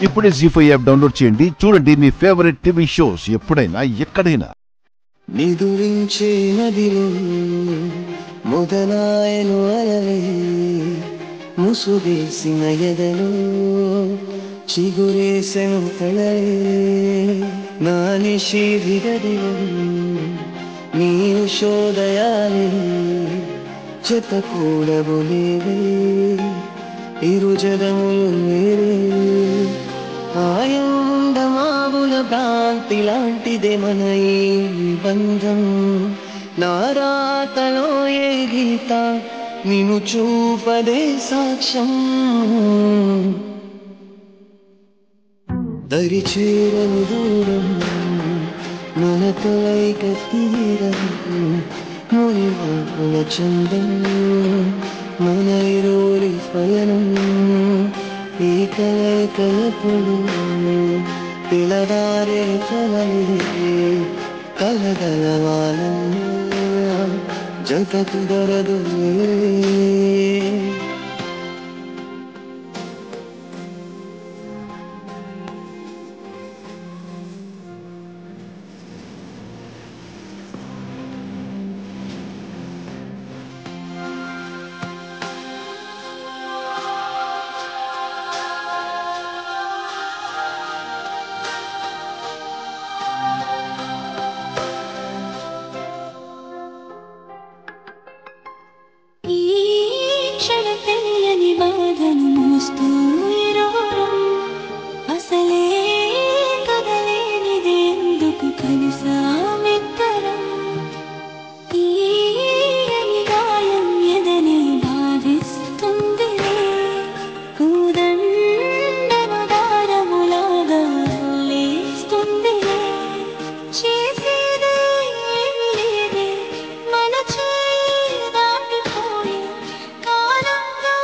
ఇప్పుడే జీ5 app download చేయండి. చూడండి మీ ఫేవరెట్ టీవీ షోస్ ఎప్పుడైనా ఎక్కడైనా. నిదురించే నదిలో మొదలాయను అలలే, ముసుగేసిన ఎదలో చిగురేసెను కళలే. నా నిషేధి గదిలో నీ ఉషోదయాలే చెత్తకూడబోలేవే, ఇరు జగములు వేరే. ఆయుండమావుల భ్రాంతి లాంటిదే మన ఈ బంధం. నారాతలో ఏ గీత నిన్ను చూపదే సాక్ష్యం. దరి చేరని దూరం మన కలయిక తీరం, మునివాకుల చందం మన ఇరువురి పయనం. ఈ కలయికలప్పుడు పిలవారే కలలే, కలగలవాలన్నా జత కుదరదు. తెలియని బాధను మోస్తూ అసలే కదలేనిది ఎందుకు కలిసామిద్దరం. ఈ గాయం ఎదని బాధిస్తుందిలే, కూదండను దారములాగా లేస్తుందిలే. చేసేదే ఏమి లేదే మన చేయి దాటిపోయి, కాలంలో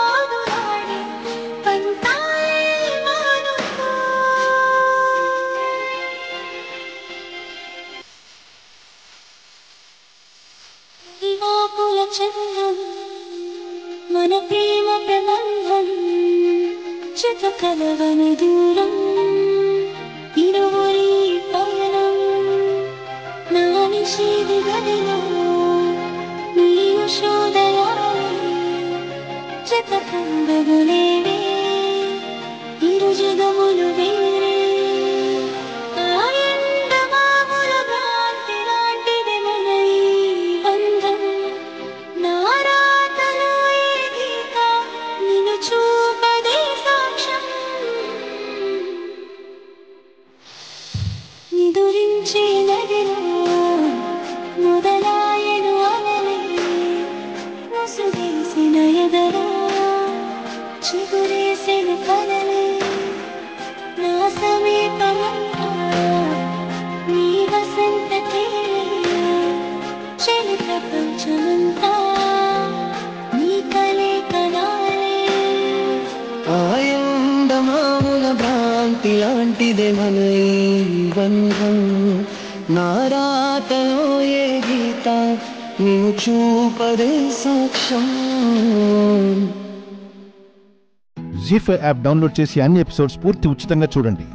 ఆడురాడి పంతాయి మానుకో. ఇవాపుల చంద్రం మన ప్రేమ ప్రబంధం, చిత కలవని దూరం ఇరువురి పయనం. నా నిషేధి గదిలో నీ ఉషోదయాలే చెత్తకుండగులేవే, ఇరు జగములు వేరే. ఆయండమాముల భ్రాంతి లాంటిది మన ఈ బంధం. నారాతలో ఏ గీత నిన్ను చూపదే సాక్ష్యం. నిదురించే నదిలో మొదలాయను అలలే, ముసుగేసిన ఎదలో చిగురేసిన కలలే. నా సమీపమంతా నీ వసంత తేలే, చెలి ప్రపంచమంతా నీ కలే కనాలే. ఆయండమావుల భ్రాంతి లాంటిదే మన ఈ బంధం. నారాతలో ఏ గీత నిన్ను చూపదే సాక్ష్యం. జీ5 యాప్ డౌన్లోడ్ చేసి అన్ని ఎపిసోడ్స్ పూర్తి ఉచితంగా చూడండి.